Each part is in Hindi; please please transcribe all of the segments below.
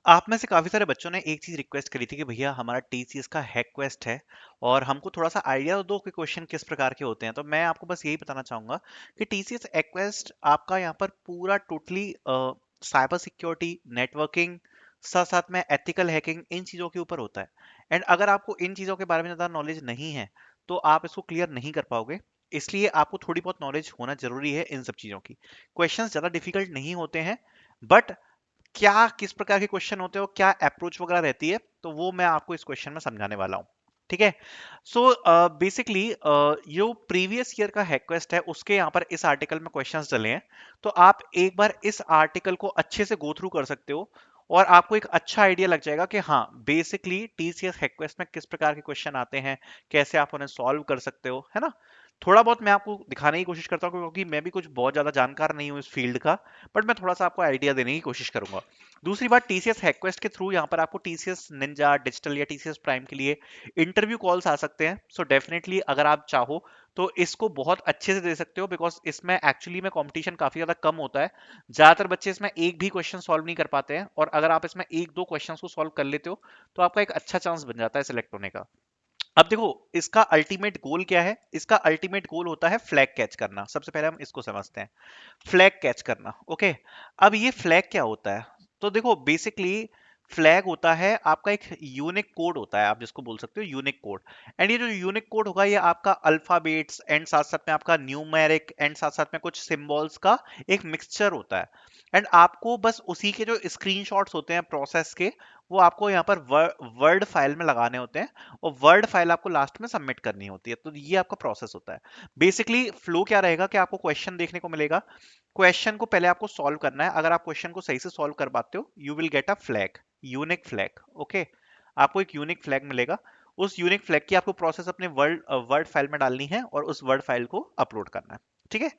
आप में से काफ़ी सारे बच्चों ने एक चीज़ रिक्वेस्ट करी थी कि भैया हमारा टीसीएस का हैक क्वेस्ट है और हमको थोड़ा सा आइडिया दो कि क्वेश्चन किस प्रकार के होते हैं। तो मैं आपको बस यही बताना चाहूंगा कि टीसीएस हैक क्वेस्ट आपका यहाँ पर पूरा टोटली साइबर सिक्योरिटी, नेटवर्किंग, साथ साथ में एथिकल हैकिंग, इन चीज़ों के ऊपर होता है। एंड अगर आपको इन चीज़ों के बारे में ज़्यादा नॉलेज नहीं है तो आप इसको क्लियर नहीं कर पाओगे। इसलिए आपको थोड़ी बहुत नॉलेज होना जरूरी है इन सब चीज़ों की। क्वेश्चंस ज़्यादा डिफिकल्ट नहीं होते हैं, बट क्या किस प्रकार के क्वेश्चन होते हैं और क्या अप्रोच वगैरह रहती है, तो वो मैं आपको इस क्वेश्चन में समझाने वाला हूँ। ठीक है। सो बेसिकली जो प्रीवियस ईयर का हैक क्वेस्ट है उसके यहाँ पर इस आर्टिकल में क्वेश्चंस डले हैं। तो आप एक बार इस आर्टिकल को अच्छे से गो थ्रू कर सकते हो और आपको एक अच्छा आइडिया लग जाएगा कि हाँ बेसिकली टीसीएस हैक क्वेस्ट में किस प्रकार के क्वेश्चन आते हैं, कैसे आप उन्हें सॉल्व कर सकते हो, है ना। थोड़ा बहुत मैं आपको दिखाने की कोशिश करता हूँ क्योंकि मैं भी कुछ बहुत ज्यादा जानकार नहीं हूँ इस फील्ड का, बट मैं थोड़ा सा आपको आइडिया देने की कोशिश करूंगा। दूसरी बात, टीसीएस हैकक्वेस्ट के थ्रू यहाँ पर आपको टीसीएस निंजा डिजिटल या टीसीएस प्राइम के लिए इंटरव्यू कॉल्स आ सकते हैं। सो डेफिनेटली अगर आप चाहो तो इसको बहुत अच्छे से दे सकते हो, बिकॉज इसमें एक्चुअली में कंपटीशन काफी ज्यादा कम होता है। ज्यादातर बच्चे इसमें एक भी क्वेश्चन सॉल्व नहीं कर पाते हैं, और अगर आप इसमें एक दो क्वेश्चन को सॉल्व कर लेते हो तो आपका एक अच्छा चांस बन जाता है सिलेक्ट होने का। अब देखो, इसका अल्टीमेट गोल क्या है। इसका अल्टीमेट गोल होता है फ्लैग कैच करना। सबसे पहले हम इसको समझते हैं, फ्लैग कैच करना। ओके, अब ये फ्लैग क्या होता है। तो देखो बेसिकली फ्लैग होता है आपका एक यूनिक कोड होता है, आप जिसको बोल सकते हो यूनिक कोड। एंड ये जो यूनिक कोड होगा ये आपका अल्फाबेट्स एंड साथ साथ में आपका न्यूमेरिक एंड साथ साथ में कुछ सिंबल्स का एक मिक्सचर होता है। एंड आपको बस उसी के जो स्क्रीनशॉट्स होते हैं प्रोसेस के, वो आपको यहाँ पर वर्ड फाइल में लगाने होते हैं और वर्ड फाइल आपको लास्ट में सबमिट करनी होती है। तो ये आपका प्रोसेस होता है। बेसिकली फ्लो क्या रहेगा कि आपको क्वेश्चन देखने को मिलेगा, क्वेश्चन को पहले आपको सॉल्व करना है। अगर आप क्वेश्चन को सही से सॉल्व कर पाते हो you will get a flag, unique flag. Okay, आपको एक यूनिक फ्लैग मिलेगा। उस यूनिक फ्लैग की आपको प्रोसेस अपने वर्ड वर्ड फाइल में डालनी है और उस वर्ड फाइल को अपलोड करना है। ठीक है।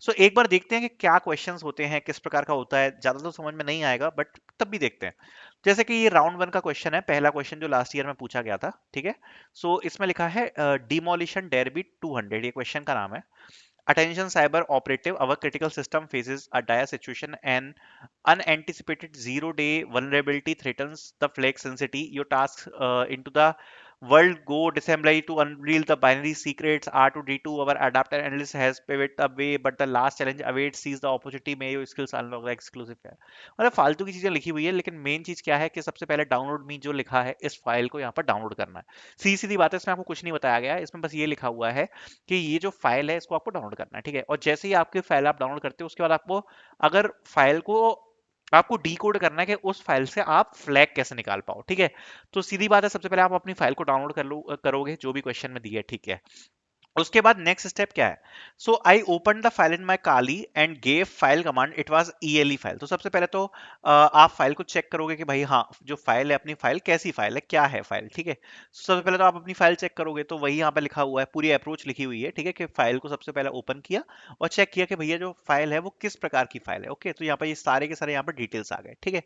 सो एक बार देखते हैं कि क्या क्वेश्चंस होते हैं, किस प्रकार का होता है। ज्यादा तो समझ में नहीं आएगा बट तब भी देखते हैं। जैसे कि ये राउंड वन का क्वेश्चन है, पहला क्वेश्चन जो लास्ट ईयर में पूछा गया था। ठीक है। सो इसमें लिखा है डिमोलिशन डेरबी 200, ये क्वेश्चन का नाम है। Attention cyber operative, our critical system faces a dire situation. An unanticipated zero-day vulnerability threatens the flag sensitivity. Your tasks into the world go disassembly to unveil the binary secrets. R2D2, our adapter analyst has pivoted away, but the last challenge awaits. Seize the opportunity. May your skills unlock the exclusive है। मतलब फालतू की चीजें लिखी हुई है, लेकिन मेन चीज क्या है कि सबसे पहले डाउनलोड मी जो लिखा है इस फाइल को यहाँ पर डाउनलोड करना है। सीधी सीधी बात है, इसमें आपको कुछ नहीं बताया गया है। इसमें बस ये लिखा हुआ है कि ये जो फाइल है इसको आपको डाउनलोड करना है। ठीक है। और जैसे ही आपकी फाइल आप डाउनलोड करते हो उसके बाद आपको, अगर फाइल को आपको डीकोड करना है कि उस फाइल से आप फ्लैग कैसे निकाल पाओ। ठीक है। तो सीधी बात है, सबसे पहले आप अपनी फाइल को डाउनलोड करोगे जो भी क्वेश्चन में दिया है। ठीक है। उसके बाद नेक्स्ट स्टेप क्या है। So I open the file in my Kali and gave file command, it was ELE file. तो सबसे पहले तो आप फाइल को चेक करोगे कि भाई हाँ जो फाइल है अपनी फाइल कैसी फाइल है, क्या है फाइल। ठीक है। सबसे पहले तो आप अपनी फाइल चेक करोगे, तो वही यहाँ पे लिखा हुआ है, पूरी अप्रोच लिखी हुई है। ठीक है, कि फाइल को सबसे पहले ओपन किया और चेक किया कि भैया जो फाइल है वो किस प्रकार की फाइल है। ओके, तो यहाँ पर ये सारे के सारे यहाँ पर डिटेल्स आ गए। ठीक है।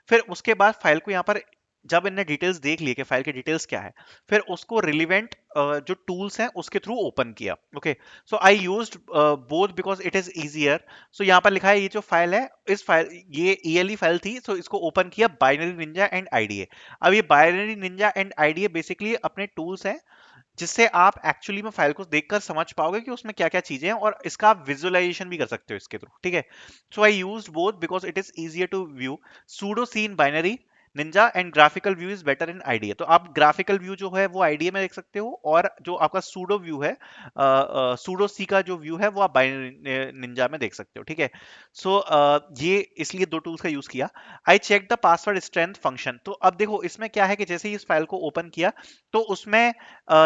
फिर उसके बाद फाइल को यहाँ पर जब इनने डिटेल्स देख लिए कि फाइल की डिटेल्स क्या है, फिर उसको रिलेवेंट जो टूल्स हैं उसके थ्रू ओपन किया। Okay, so I used both because it is easier. सो यहाँ पर लिखा है ये जो फाइल है, इस फाइल, ये ईएलई फाइल थी, सो इसको ओपन किया बाइनरी निंजा एंड आईडीए। अब ये binary Ninja and IDA basically अपने टूल्स हैं जिससे आप एक्चुअली में फाइल को देखकर समझ पाओगे कि उसमें क्या क्या चीजें हैं, और इसका आप विजुअलाइजेशन भी कर सकते हो इसके थ्रू। ठीक है। So I used both because it is easier to view pseudo C in Binary Ninja and graphical view is better in IDA. तो आप ग्राफिकल व्यू जो है वो आईडीए में देख सकते हो, और जो आपका सूडो व्यू है, सूडो सी का जो व्यू है वो आप बाइनरी निंजा में देख सकते हो। ठीक है। सो ये इसलिए दो टूल्स का यूज किया। I check the password strength function. तो अब देखो इसमें क्या है कि जैसे ही इस फाइल को ओपन किया तो उसमें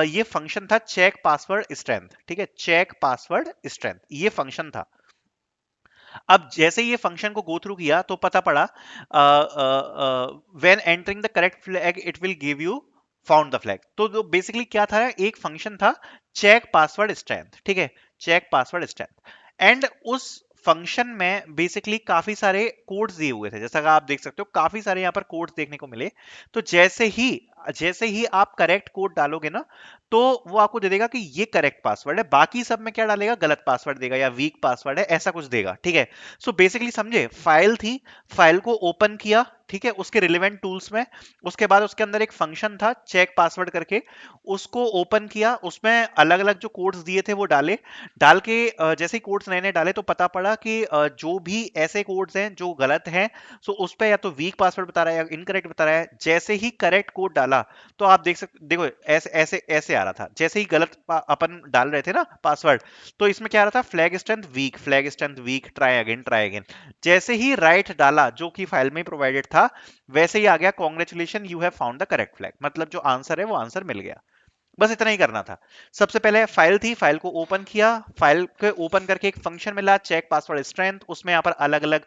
ये फंक्शन था चेक पासवर्ड स्ट्रेंथ। ठीक है, चेक पासवर्ड स्ट्रेंथ ये फंक्शन था। अब जैसे ही ये फंक्शन को गो थ्रू किया तो पता पड़ा when entering the correct flag it will give you found the flag. तो बेसिकली क्या था, एक फंक्शन था चेक पासवर्ड स्ट्रेंथ। ठीक है, चेक पासवर्ड स्ट्रेंथ। एंड उस फंक्शन में बेसिकली काफी सारे कोड्स दिए हुए थे, जैसा कि आप देख सकते हो काफी सारे यहाँ पर कोड्स देखने को मिले। तो जैसे ही आप करेक्ट कोड डालोगे ना, तो वो आपको दे देगा कि ये करेक्ट पासवर्ड है। बाकी सब में क्या डालेगा, गलत पासवर्ड देगा या वीक पासवर्ड है, ऐसा कुछ देगा। ठीक है। सो बेसिकली समझे, फाइल थी, फाइल को ओपन किया, ठीक है, उसके रिलेवेंट टूल्स में। उसके बाद उसके अंदर एक फंक्शन था चेक पासवर्ड करके, उसको ओपन किया, उसमें अलग अलग जो कोड्स दिए थे वो डाले। डाल के जैसे ही कोड्स नए नए डाले तो पता पड़ा कि जो भी ऐसे कोड्स हैं जो गलत हैं, सो उस पे या तो वीक पासवर्ड बता रहा है या इनकरेक्ट बता रहा है। जैसे ही करेक्ट कोड डाला तो आप देख सकते, देखो ऐसे ऐसे ऐसे आ रहा था, जैसे ही गलत अपन डाल रहे थे ना पासवर्ड, तो इसमें क्या आ रहा था, flag strength weak, flag strength weak, try again, try again. जैसे ही राइट डाला जो कि फाइल में प्रोवाइडेड था, वैसे ही आ गया congratulation you have found the correct flag, मतलब जो आंसर है वो आंसर मिल गया। बस इतना ही करना था। सबसे पहले फाइल थी, फाइल को ओपन किया, फाइल के ओपन करके एक फंक्शन मिला चेक पासवर्ड स्ट्रेंथ, उसमें यहाँ पर अलग अलग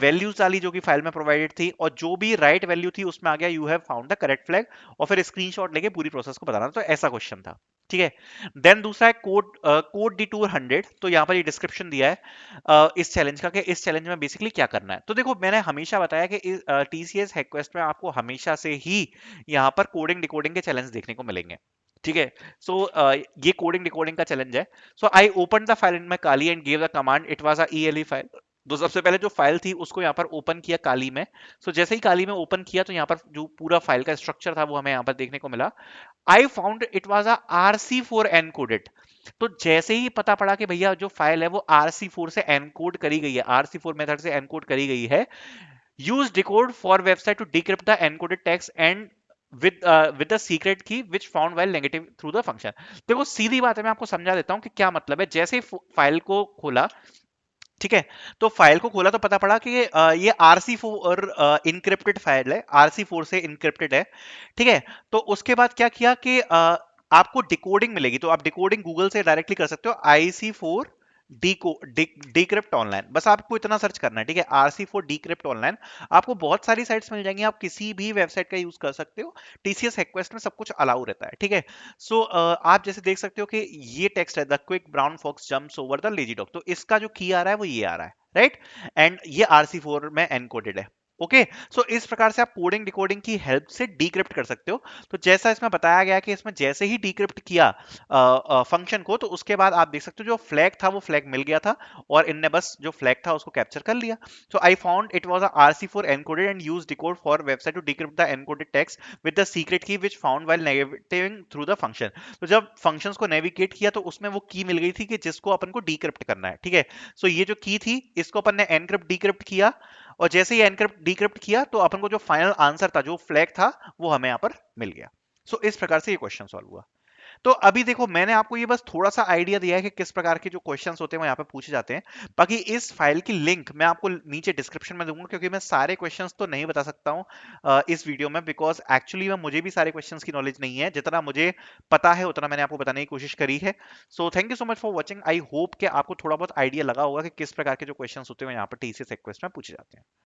वैल्यूज डाली जो कि फाइल में प्रोवाइडेड थी, और जो भी राइट वैल्यू थी उसमें आ गया you have found the correct flag, और फिर स्क्रीनशॉट लेके पूरी प्रोसेस को बताना। तो ऐसा क्वेश्चन था, ठीक है। देन दूसरा है कोड डिटूर 100। तो यहाँ पर ये डिस्क्रिप्शन दिया है इस चैलेंज का, कि इस चैलेंज में बेसिकली क्या करना है। तो देखो मैंने हमेशा बताया कि टीसीएस हैकक्वेस्ट में आपको हमेशा से ही यहाँ पर कोडिंग डिकोडिंग के चैलेंज देखने को मिलेंगे, ठीक है। सो ये कोडिंग डिकोडिंग का चैलेंज है। So I open the file in my Kali and give the command, it was a ELE file. तो सबसे पहले जो फाइल थी उसको यहाँ पर ओपन किया काली में। सो जैसे ही काली में ओपन किया तो यहाँ पर जो पूरा फाइल का स्ट्रक्चर था वो हमें यहाँ पर देखने को मिला। आई found it was a RC4 encoded. तो जैसे ही पता पड़ा कि भैया जो फाइल है वो RC4 से एनकोड करी गई है, RC4 मेथड से एनकोड करी गई है, use decode for website to decrypt the encoded text and with the secret key which found while negative through the function। देखो सीधी बात है, मैं आपको समझा देता हूं कि क्या मतलब है। जैसे ही फाइल को खोला, ठीक है, तो फाइल को खोला तो पता पड़ा कि ये RC4 इनक्रिप्टेड फाइल है, RC4 से इनक्रिप्टेड है, ठीक है। तो उसके बाद क्या किया कि आपको डिकोडिंग मिलेगी, तो आप डिकोडिंग गूगल से डायरेक्टली कर सकते हो, IC4 डिक्रिप्ट ऑनलाइन, बस आपको इतना सर्च करना है, ठीक है, RC4 डिक्रिप्ट ऑनलाइन। आपको बहुत सारी साइट्स मिल जाएंगी, आप किसी भी वेबसाइट का यूज कर सकते हो। टीसीएस हैकक्वेस्ट में सब कुछ अलाउ रहता है, ठीक है। सो आप जैसे देख सकते हो कि ये टेक्स्ट है, the quick brown fox jumps over the lazy dog, तो इसका जो की आ रहा है वो ये आ रहा है, राइट। एंड ये RC4 में एनकोडेड है। ओके, सो इस प्रकार से आप कोडिंग डिकोडिंग की हेल्प से डिक्रिप्ट कर सकते हो। तो जैसा इसमें बताया गया कि इसमें जैसे ही डिक्रिप्ट किया फंक्शन को, तो उसके बाद आप देख सकते हो जो फ्लैग था वो फ्लैग मिल गया था, और इनने बस जो फ्लैग था उसको कैप्चर कर लिया। So I found it was a RC4 encoded and used decode for website to decrypt the encoded text with the secret key which found while navigating through the function. तो जब फंक्शंस को नेविगेट किया तो उसमें वो की मिल गई थी कि जिसको अपन को डिक्रिप्ट करना है, ठीक है। सो ये जो की थी इसको अपन ने एनक्रिप्ट डिक्रिप्ट किया, और जैसे ही एनक्रिप्ट डिक्रिप्ट किया तो अपन को जो फाइनल आंसर था, जो फ्लैग था, वो हमें यहाँ पर मिल गया। सो इस प्रकार से ये क्वेश्चन सॉल्व हुआ। तो अभी देखो मैंने आपको ये बस थोड़ा सा आइडिया दिया है कि किस प्रकार के जो क्वेश्चंस होते हैं वो यहाँ पे पूछे जाते हैं। बाकी इस फाइल की लिंक मैं आपको नीचे डिस्क्रिप्शन में दूंगा, क्योंकि मैं सारे क्वेश्चंस तो नहीं बता सकता हूँ इस वीडियो में, बिकॉज एक्चुअली में मुझे भी सारे क्वेश्चंस की नॉलेज नहीं है। जितना मुझे पता है उतना मैंने आपको बताने की कोशिश करी है। So thank you so much for watching. I hope कि आपको थोड़ा बहुत आइडिया लगा होगा कि किस प्रकार के जो क्वेश्चंस होते हैं यहाँ पर टीसीएस रिक्वेस्ट में पूछे जाते हैं।